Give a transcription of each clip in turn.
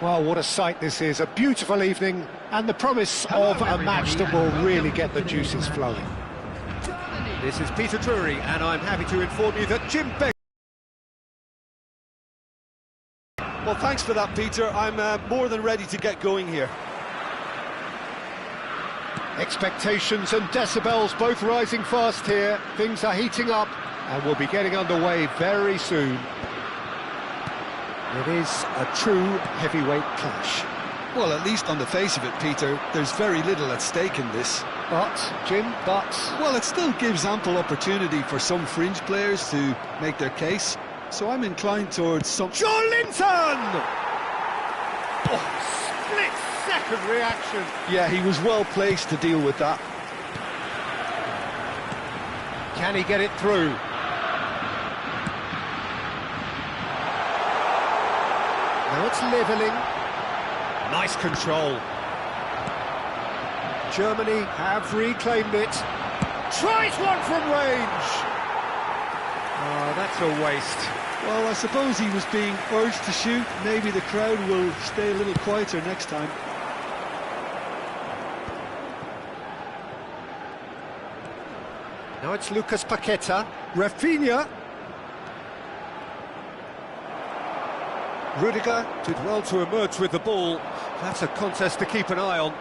Well, what a sight this is. A beautiful evening and the promise of a match that will really get the juices flowing. This is Peter Drury, and I'm happy to inform you that Jim Beck... Well, thanks for that, Peter. I'm more than ready to get going here. Expectations and decibels both rising fast here. Things are heating up and we'll be getting underway very soon. It is a true heavyweight clash. Well, at least on the face of it, Peter, there's very little at stake in this. But, Jim, Well, it still gives ample opportunity for some fringe players to make their case, so I'm inclined towards some... John Linton! Oh, split-second reaction. Yeah, he was well placed to deal with that. Can he get it through? Now it's levelling. Nice control. Germany have reclaimed it. Tries one from range. Oh, that's a waste. Well, I suppose he was being urged to shoot. Maybe the crowd will stay a little quieter next time. Now it's Lucas Paqueta. Rafinha. Rudiger did well to emerge with the ball. That's a contest to keep an eye on.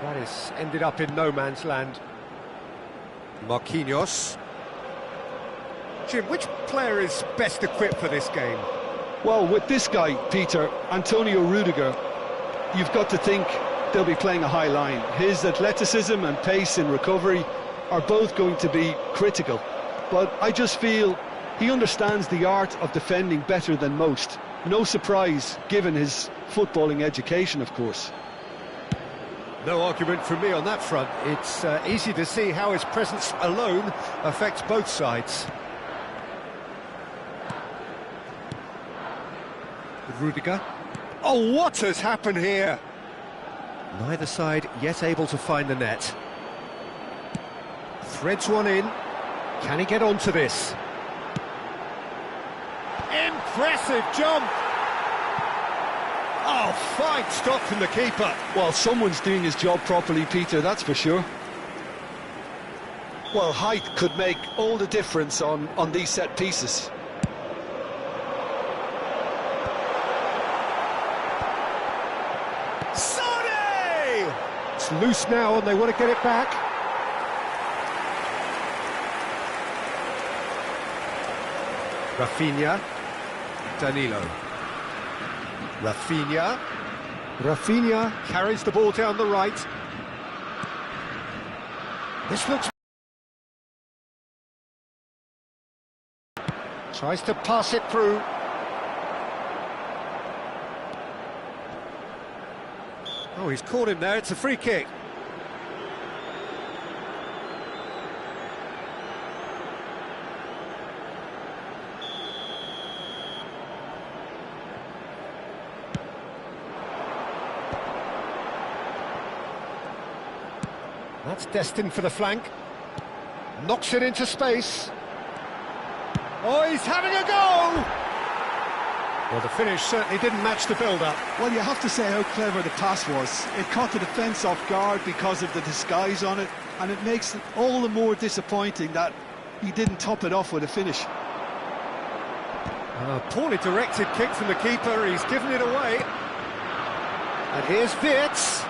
That has ended up in no man's land. Marquinhos. Jim, which player is best equipped for this game? Well, with this guy, Peter, Antonio Rudiger, you've got to think they'll be playing a high line. His athleticism and pace in recovery are both going to be critical. But I just feel he understands the art of defending better than most. No surprise, given his footballing education, of course. No argument from me on that front. It's easy to see how his presence alone affects both sides. Rudiger. Oh, what has happened here? Neither side yet able to find the net. Threads one in. Can he get onto this? Impressive jump! Oh, fine stop from the keeper. Well, someone's doing his job properly, Peter, that's for sure. Well, height could make all the difference on these set pieces. Sane! It's loose now and they want to get it back. Rafinha. Danilo. Rafinha. Rafinha carries the ball down the right. This looks... Tries to pass it through. Oh, he's caught him there. It's a free kick. That's destined for the flank. Knocks it into space. Oh, he's having a go! Well, the finish certainly didn't match the build-up. Well, you have to say how clever the pass was. It caught the defence off guard because of the disguise on it, and it makes it all the more disappointing that he didn't top it off with a finish. A poorly directed kick from the keeper. He's given it away. And here's Wirtz.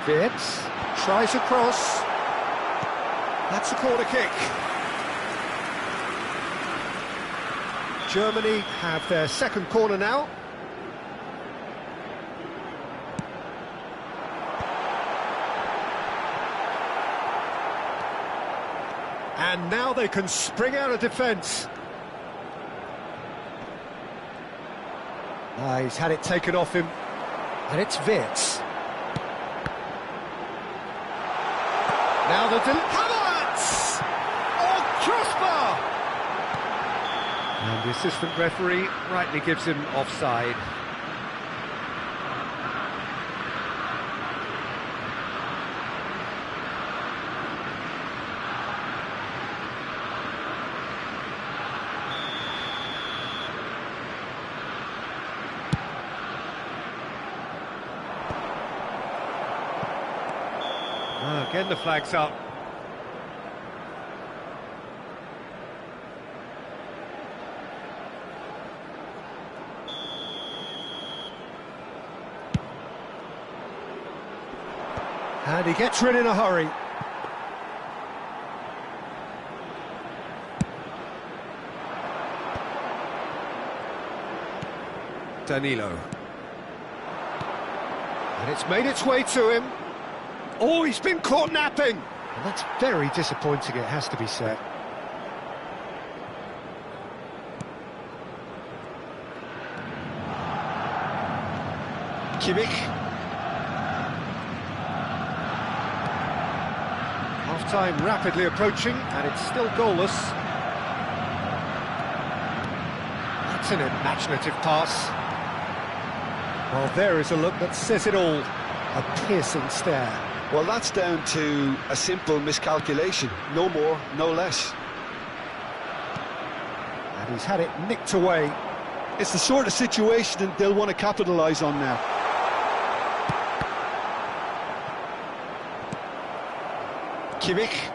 Wirtz tries across. That's a corner kick. Germany have their second corner now. And now they can spring out of defence. He's had it taken off him. And it's Wirtz. Now the... Havertz! Oh, crossbar! And the assistant referee rightly gives him offside. Again, the flag's up. And he gets rid in a hurry. Danilo. And it's made its way to him. Oh, he's been caught napping! And that's very disappointing, it has to be said. Kimmich. Half-time rapidly approaching, and it's still goalless. That's an imaginative pass. Well, there is a look that says it all. A piercing stare. Well, that's down to a simple miscalculation. No more, no less. And he's had it nicked away. It's the sort of situation that they'll want to capitalise on now. Kimmich.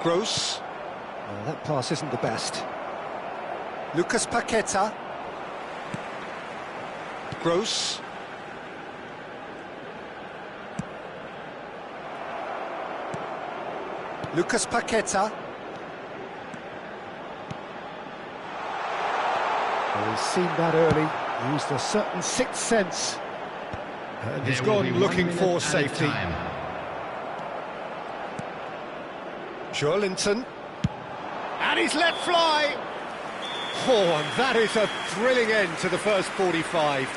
Gross. That pass isn't the best. Lucas Paqueta. Gross. Lucas Paqueta. Well, he's seen that early, used a certain sixth sense. And he's gone looking for safety. Joelinton. And he's let fly! Oh, and that is a thrilling end to the first 45.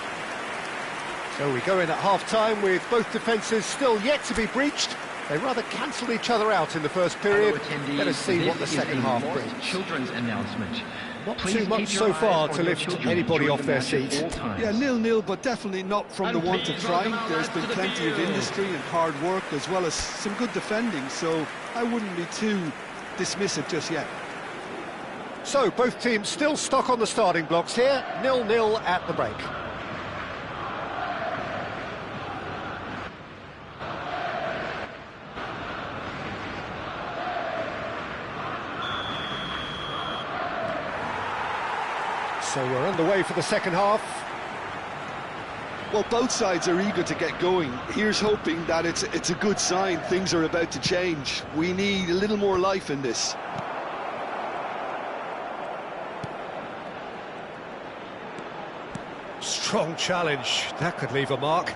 So we go in at half-time with both defences still yet to be breached. They rather cancelled each other out in the first period. Let us see what the second half brings. Children's announcement. Not too much so far to lift anybody off their seat. Yeah, 0-0, but definitely not from the want of trying. There's been plenty of industry and hard work, as well as some good defending, so I wouldn't be too dismissive just yet. So, both teams still stuck on the starting blocks here, 0-0 at the break. So we're underway for the second half. Well, both sides are eager to get going. Here's hoping that it's a good sign. Things are about to change. We need a little more life in this. Strong challenge. That could leave a mark.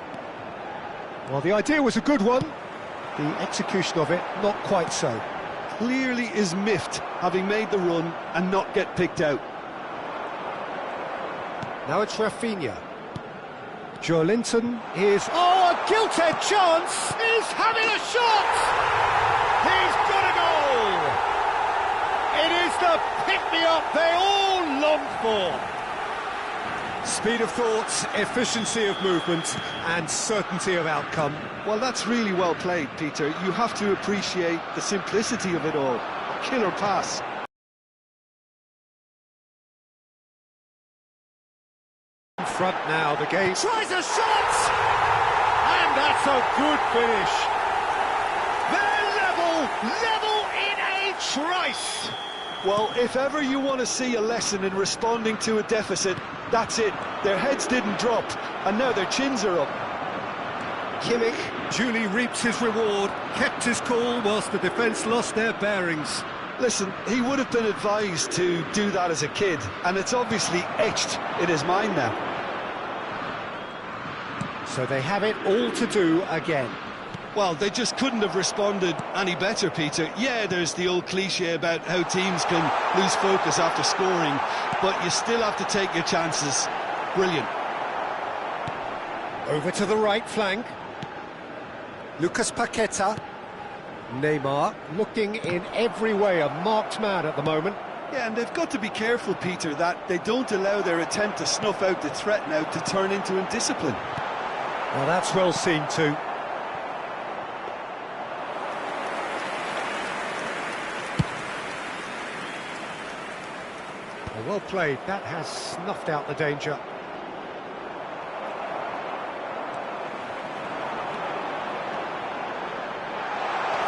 Well, the idea was a good one. The execution of it, not quite so. Clearly is miffed, having made the run and not get picked out. Now it's Rafinha. Joelinton is... Oh, a gilt-edged chance! He's having a shot! He's got a goal! It is the pick-me-up they all longed for. Speed of thought, efficiency of movement, and certainty of outcome. Well, that's really well played, Peter. You have to appreciate the simplicity of it all. A killer pass. Front now, the game tries a shot, and that's a good finish. They're level in a trice. Well, if ever you want to see a lesson in responding to a deficit, that's it. Their heads didn't drop, and now their chins are up. Kimmich duly reaps his reward, kept his cool whilst the defence lost their bearings. Listen, he would have been advised to do that as a kid, and it's obviously etched in his mind now. So they have it all to do again. Well, they just couldn't have responded any better, Peter. Yeah, there's the old cliche about how teams can lose focus after scoring, but you still have to take your chances. Brilliant. Over to the right flank. Lucas Paqueta. Neymar looking in every way a marked man at the moment. Yeah, and they've got to be careful, Peter, that they don't allow their attempt to snuff out the threat now to turn into indiscipline. Well, that's well seen too. Well played, that has snuffed out the danger.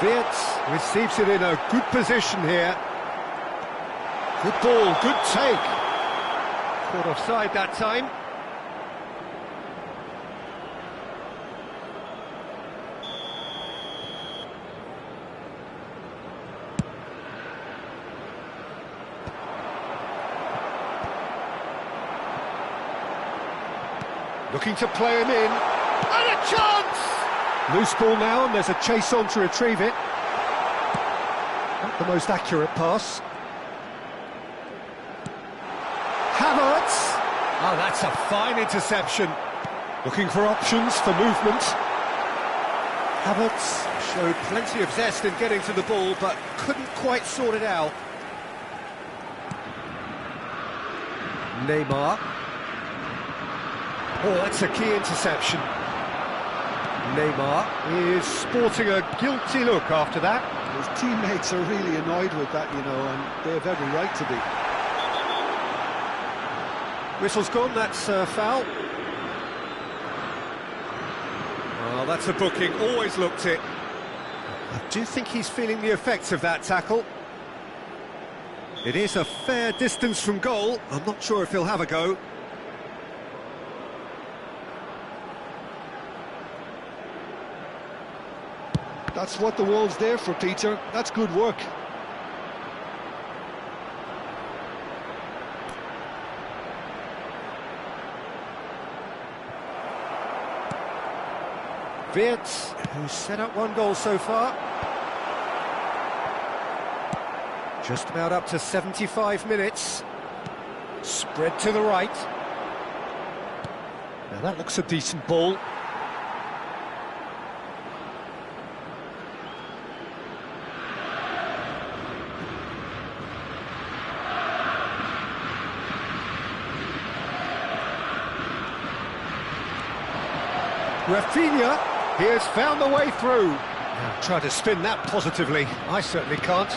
Wirtz receives it in a good position here. Good ball, good take. Caught offside that time. Looking to play him in. And a chance! Loose ball now, and there's a chase on to retrieve it. Not the most accurate pass. Havertz! Oh, that's a fine interception. Looking for options for movement. Havertz showed plenty of zest in getting to the ball, but couldn't quite sort it out. Neymar. Oh, that's a key interception. Neymar is sporting a guilty look after that. His teammates are really annoyed with that, you know, and they have every right to be. Whistle's gone, that's a foul. Well, that's a booking, always looked it. I do think he's feeling the effects of that tackle. It is a fair distance from goal. I'm not sure if he'll have a go. That's what the wall's there for, Peter. That's good work. Wirtz, who's set up one goal so far. Just about up to 75 minutes. Spread to the right. Now that looks a decent ball. Rafinha, he has found the way through. Now, try to spin that positively. I certainly can't.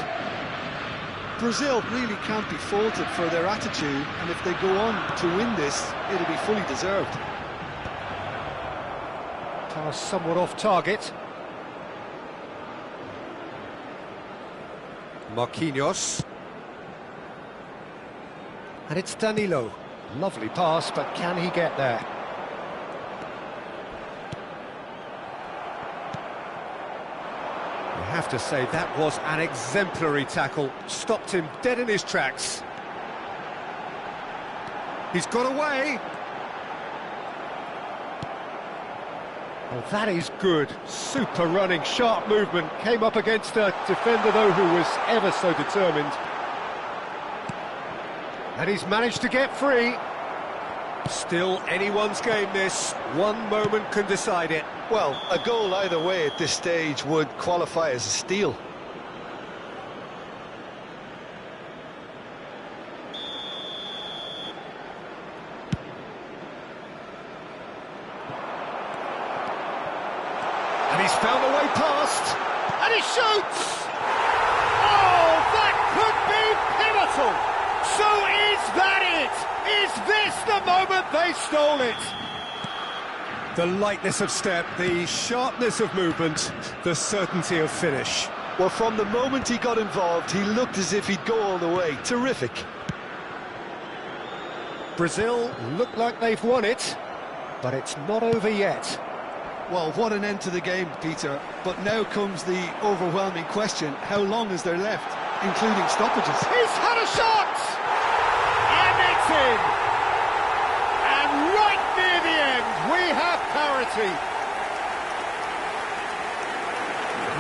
Brazil really can't be faulted for their attitude, and if they go on to win this, it'll be fully deserved. Pass somewhat off target. Marquinhos. And it's Danilo. Lovely pass, but can he get there? I have to say that was an exemplary tackle. Stopped him dead in his tracks. He's got away. Oh, that is good. Super running, sharp movement. Came up against a defender, though, who was ever so determined. And he's managed to get free. Still anyone's game, this. One moment can decide it. Well, a goal either way at this stage would qualify as a steal. And he's found a way past. And he shoots! Oh, that could be pivotal! So is that it? Is this the moment they stole it? The lightness of step, the sharpness of movement, the certainty of finish. Well, from the moment he got involved, he looked as if he'd go all the way. Terrific. Brazil look like they've won it, but it's not over yet. Well, what an end to the game, Peter. But now comes the overwhelming question, how long is there left, including stoppages? He's had a shot! And it's in! And right near the end, we have parity.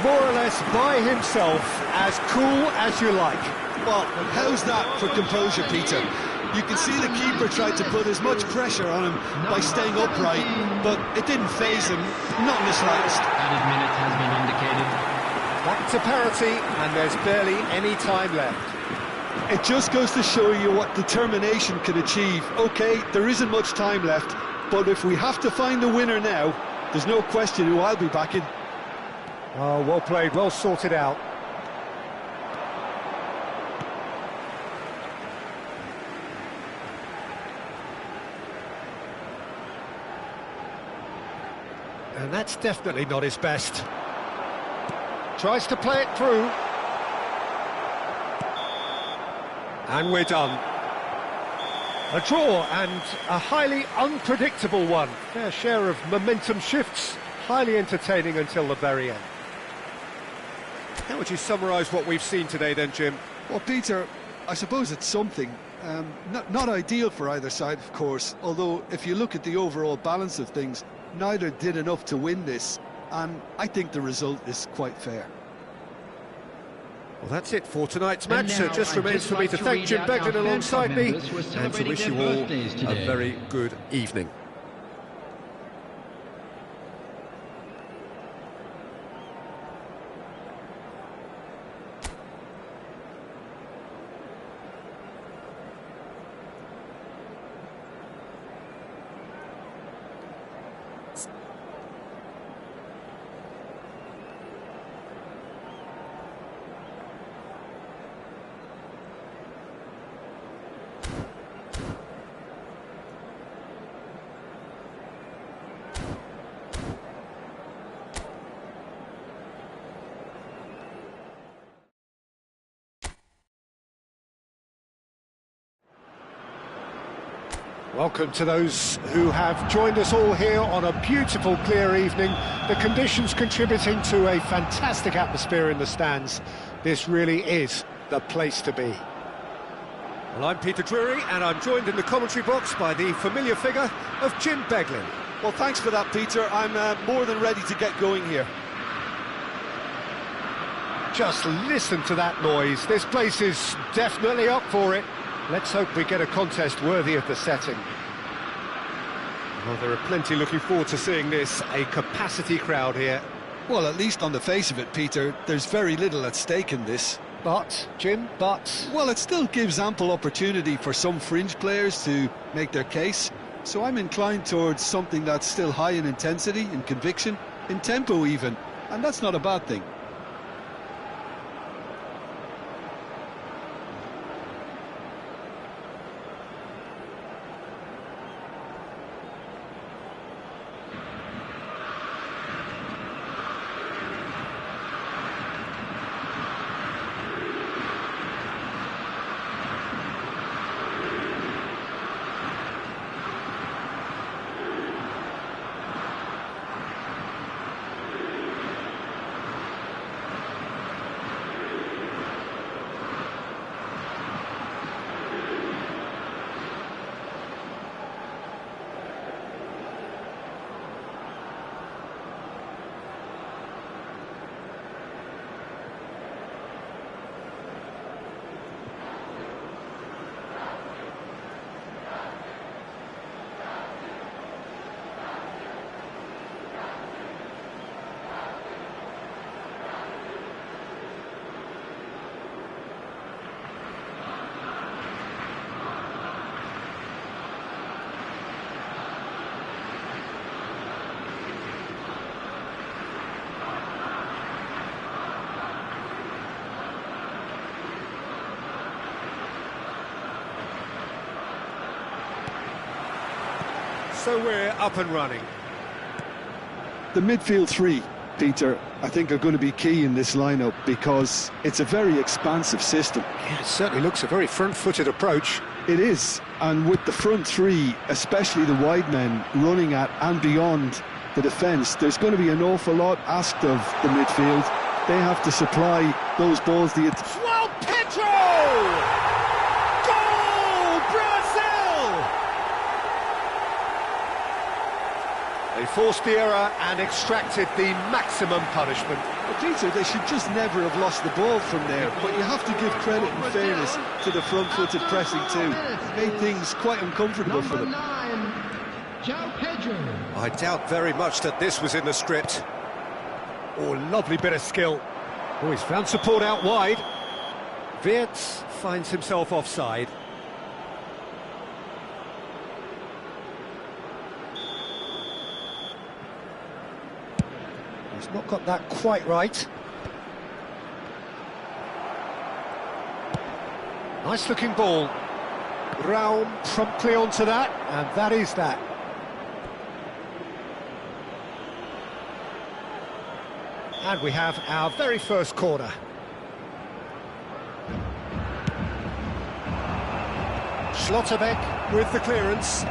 More or less by himself, as cool as you like. Well, how's that for composure, Peter? You can see the keeper tried to put as much pressure on him by staying upright, but it didn't faze him, not in the slightest. Added minute has been indicated. Back to parity, and there's barely any time left. It just goes to show you what determination can achieve. OK, there isn't much time left, but if we have to find a winner now, there's no question who I'll be backing. Oh, well played, well sorted out. And that's definitely not his best. tries to play it through. And we're done. A draw, and a highly unpredictable one. Fair share of momentum shifts, highly entertaining until the very end. How would you summarise what we've seen today then, Jim? Well, Peter, I suppose it's something. Not ideal for either side, of course, although if you look at the overall balance of things, neither did enough to win this, and I think the result is quite fair. Well, that's it for tonight's match. now, It just I'd remains just for me like to to thank read Jim out Beglin our alongside fan me members who are and to celebrating wish their you all birthdays a today. very good evening. Welcome to those who have joined us all here on a beautiful, clear evening. The conditions contributing to a fantastic atmosphere in the stands. This really is the place to be. Well, I'm Peter Drury, and I'm joined in the commentary box by the familiar figure of Jim Beglin. Well, thanks for that, Peter. I'm more than ready to get going here. Just listen to that noise. This place is definitely up for it. Let's hope we get a contest worthy of the setting. Well, there are plenty looking forward to seeing this. A capacity crowd here. Well, at least on the face of it, Peter, there's very little at stake in this. But, Jim, Well, it still gives ample opportunity for some fringe players to make their case. So I'm inclined towards something that's still high in intensity, in conviction, in tempo even. And that's not a bad thing. So we're up and running. The midfield three, Peter, I think are going to be key in this lineup because it's a very expansive system. yeah, it certainly looks a very front-footed approach. It is, and with the front three, especially the wide men running at and beyond the defence, there's going to be an awful lot asked of the midfield. They have to supply those balls. Well, Pedro! Goal, Brazil! They forced the error and extracted the maximum punishment. But Peter, they should just never have lost the ball from there, but you have to give credit and fairness to the front-footed pressing too. It made things quite uncomfortable for them. I doubt very much that this was in the script. Oh, lovely bit of skill. Oh, he's found support out wide. Wirtz finds himself offside. He's not got that quite right. Nice looking ball. Raum promptly onto that, and that is that. And we have our very first corner. Schlotterbeck with the clearance.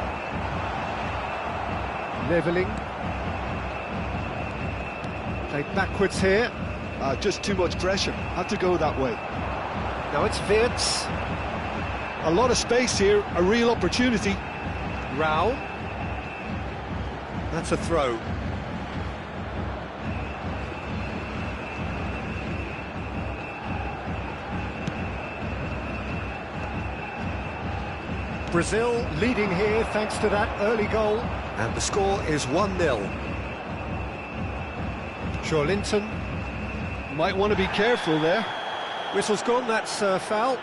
Levelling. Played backwards here. Just too much pressure. Had to go that way. Now it's Wirtz. A lot of space here, a real opportunity. Rao. That's a throw. Brazil leading here thanks to that early goal. And the score is 1-0. Joelinton. Might want to be careful there. Whistle's gone, that's foul.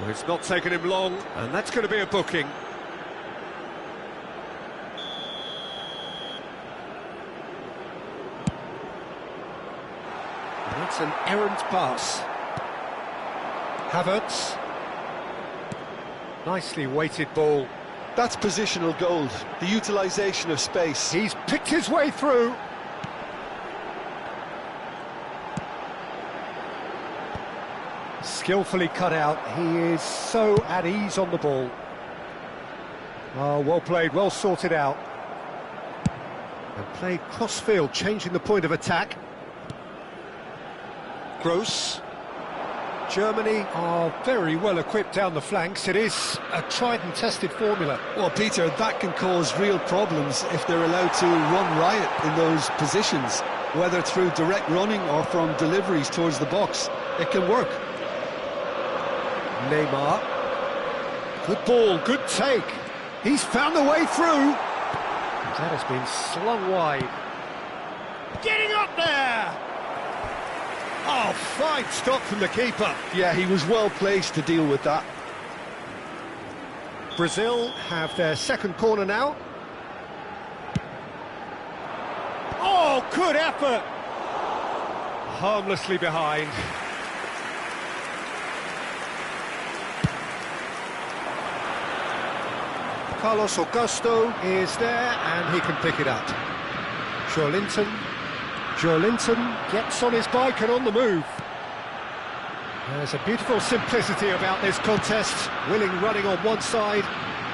Well, it's not taken him long, and that's going to be a booking. That's an errant pass. Havertz. Nicely weighted ball. That's positional gold, the utilisation of space. He's picked his way through. Skillfully cut out. He is so at ease on the ball. Oh, well played, well sorted out. And played cross-field, changing the point of attack. Gross. Germany are very well equipped down the flanks. It is a tried and tested formula. Well, Peter, that can cause real problems if they're allowed to run riot in those positions, whether through direct running or from deliveries towards the box. It can work. Neymar. Good ball, good take. He's found the way through. That has been slung wide. Getting up there! Oh, fine stop from the keeper. Yeah, he was well placed to deal with that. Brazil have their second corner now. Oh, good effort! Harmlessly behind. Carlos Augusto is there, and he can pick it up. Joelinton. Joelinton gets on his bike and on the move. There's a beautiful simplicity about this contest. Willing running on one side,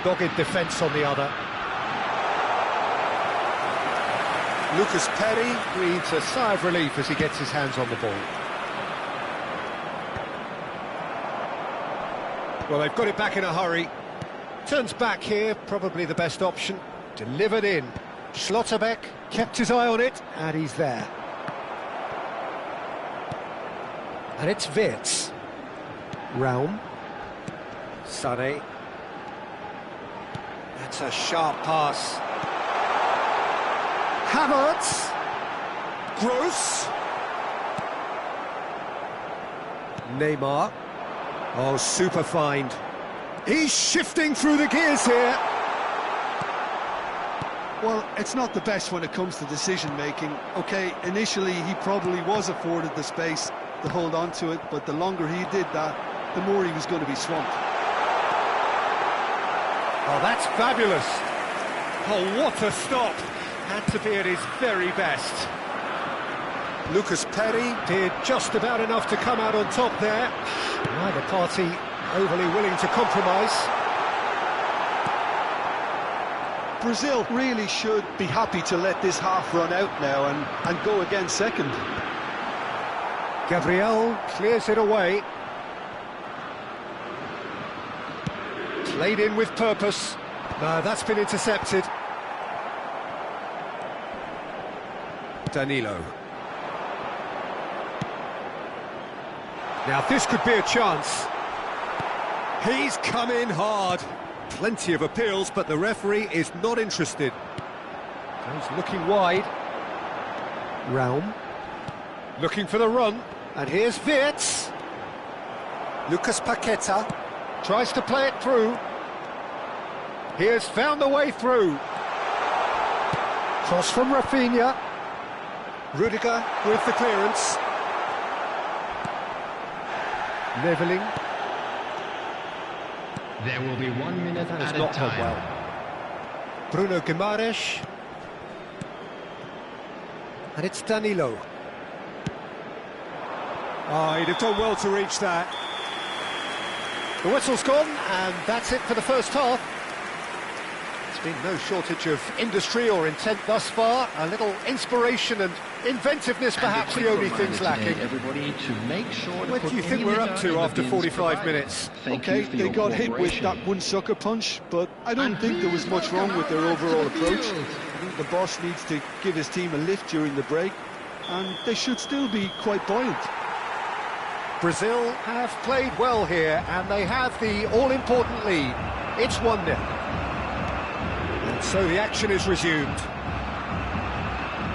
dogged defence on the other. Lucas Perry breathes a sigh of relief as he gets his hands on the ball. Well, they've got it back in a hurry. Turns back here, probably the best option. Delivered in. Schlotterbeck kept his eye on it, and he's there. And it's Wirtz. Raum. Sané. That's a sharp pass. Havertz. Gross. Neymar. Oh, super find. He's shifting through the gears here. Well, it's not the best when it comes to decision-making. OK, initially he probably was afforded the space to hold on to it, but the longer he did that, the more he was going to be swamped. Oh, that's fabulous. Oh, what a stop. Had to be at his very best. Lucas Perry did just about enough to come out on top there. Neither party overly willing to compromise. Brazil really should be happy to let this half run out now and go again second. Gabriel clears it away. Played in with purpose. No, that's been intercepted. Danilo. Now this could be a chance. He's come in hard. Plenty of appeals, but the referee is not interested. He's looking wide. Raum. Looking for the run. And here's Wirtz. Lucas Paqueta tries to play it through. He has found the way through. Cross from Rafinha. Rudiger with the clearance. Levelling. There will be 1 minute That has added not gone time. well. Bruno Guimaraes. And it's Danilo. Oh, he'd have done well to reach that. The whistle's gone, and that's it for the first half. There's been no shortage of industry or intent thus far. A little inspiration and inventiveness, perhaps the only things lacking. Everybody to make sure What do you think we're up to after 45 minutes? Okay, they got hit with that one sucker punch, but I don't think there was much wrong with their overall approach. I think the boss needs to give his team a lift during the break, and they should still be quite buoyant. Brazil have played well here, and they have the all-important lead. It's 1-0. And so the action is resumed.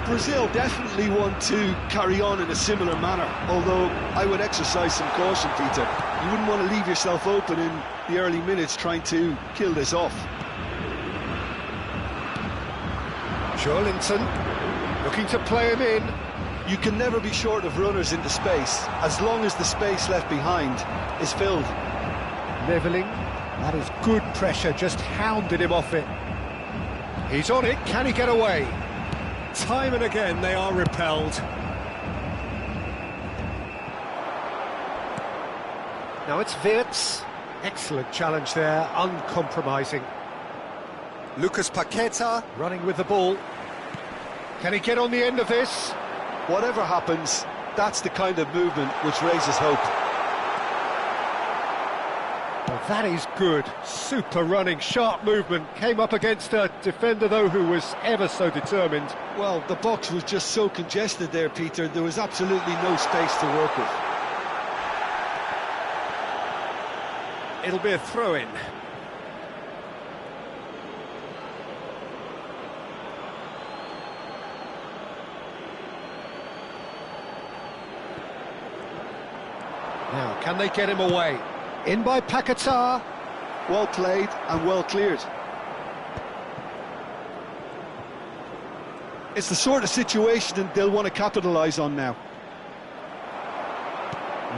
Brazil definitely want to carry on in a similar manner, although I would exercise some caution, Peter. You wouldn't want to leave yourself open in the early minutes trying to kill this off. Joelinton looking to play him in. You can never be short of runners into space, as long as the space left behind is filled. Levelling, that is good pressure, just hounded him off it. He's on it, can he get away? Time and again they are repelled. Now it's Wirtz. Excellent challenge there, uncompromising. Lucas Paqueta. Running with the ball. Can he get on the end of this? Whatever happens, that's the kind of movement which raises hope. Well, that is good. Super running, sharp movement. Came up against a defender, though, who was ever so determined. Well, the box was just so congested there, Peter. There was absolutely no space to work with. It'll be a throw-in. Now, can they get him away? In by Paqueta. Well played and well cleared. It's the sort of situation that they'll want to capitalise on now.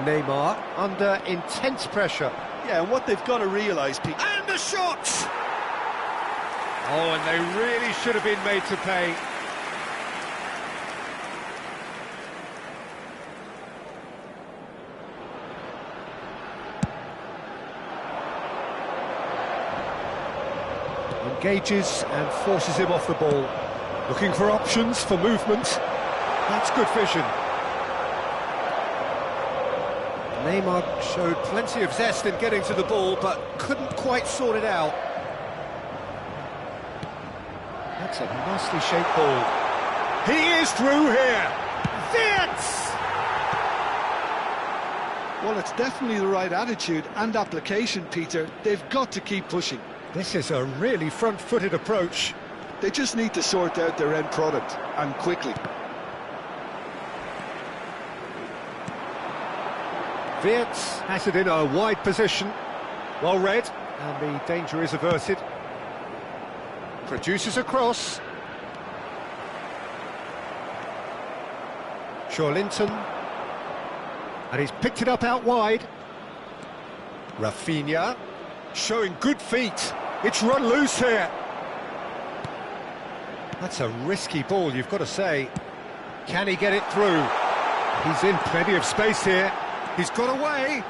Neymar under intense pressure. Yeah, and what they've got to realise, Pete... And the shot! Oh, and they really should have been made to pay. Engages and forces him off the ball. Looking for options for movement. That's good vision. Neymar showed plenty of zest in getting to the ball, but couldn't quite sort it out. That's a nicely shaped ball. He is through here. Wirtz! Well, it's definitely the right attitude and application, Peter. They've got to keep pushing. This is a really front-footed approach. They just need to sort out their end product, and quickly. Wirtz has it in a wide position. Well read, and the danger is averted. Produces a cross. Joelinton. And he's picked it up out wide. Rafinha. Showing good feet. It's run loose here. That's a risky ball, you've got to say. Can he get it through? He's in plenty of space here. He's got away.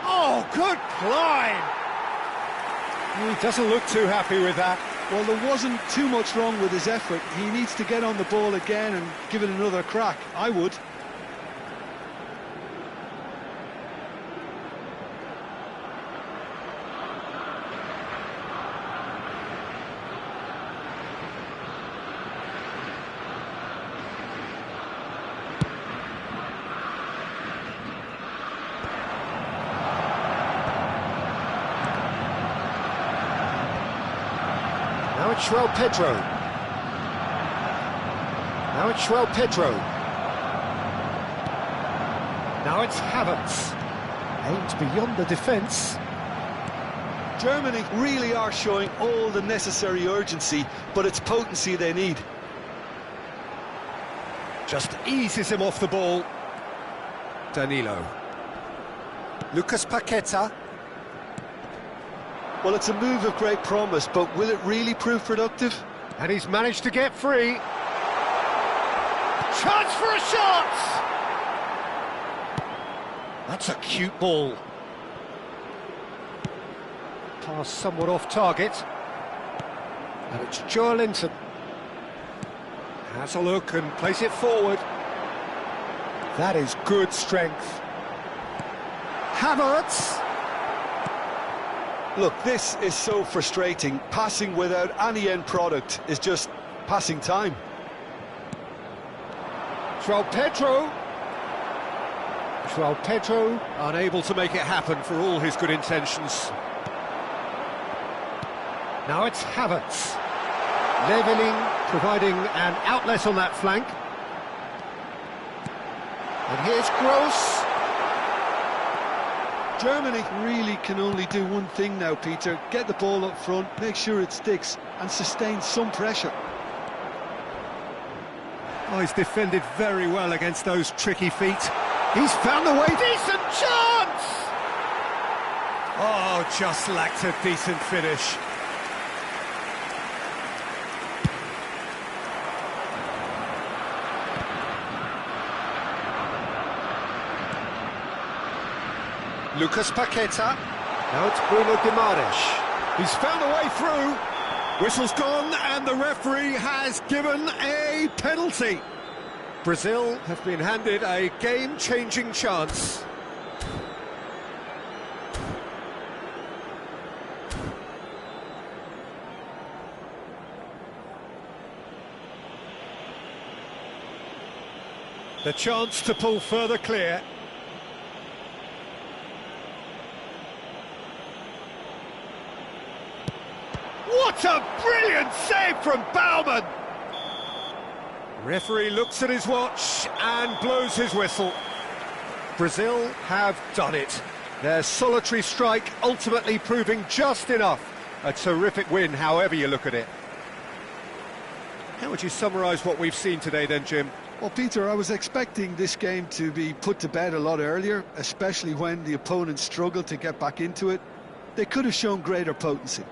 Oh, good climb. He doesn't look too happy with that. Well, there wasn't too much wrong with his effort. He needs to get on the ball again and give it another crack. I would. Now it's João Pedro. Now it's João Pedro. Now it's Havertz. Aimed beyond the defence. Germany really are showing all the necessary urgency, but it's potency they need. Just eases him off the ball. Danilo. Lucas Paqueta. Well, it's a move of great promise, but will it really prove productive? And he's managed to get free. Chance for a shot! That's a cute ball. Pass somewhat off target. And it's Joelinton. Has a look and plays it forward. That is good strength. Havertz. Look, this is so frustrating. Passing without any end product is just passing time. João Pedro unable to make it happen for all his good intentions. Now it's Havertz. Leveling, providing an outlet on that flank. And here's Gross. Germany really can only do one thing now, Peter. Get the ball up front, make sure it sticks, and sustain some pressure. Oh, he's defended very well against those tricky feet. He's found the way. Decent chance! Oh, just lacked a decent finish. Lucas Paqueta. Now it's Bruno Guimaraes. He's found a way through. Whistle's gone and the referee has given a penalty. Brazil have been handed a game-changing chance. The chance to pull further clear. What a brilliant save from Baumann! Referee looks at his watch and blows his whistle. Brazil have done it. Their solitary strike ultimately proving just enough. A terrific win, however you look at it. How would you summarise what we've seen today then, Jim? Well, Peter, I was expecting this game to be put to bed a lot earlier, especially when the opponent struggled to get back into it. They could have shown greater potency.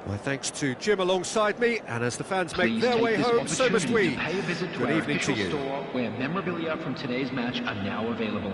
My thanks to Jim alongside me, and as the fans make Please their take way this home, so must we. to pay a visit to Good our evening to official you. store, where memorabilia from today's match are now available.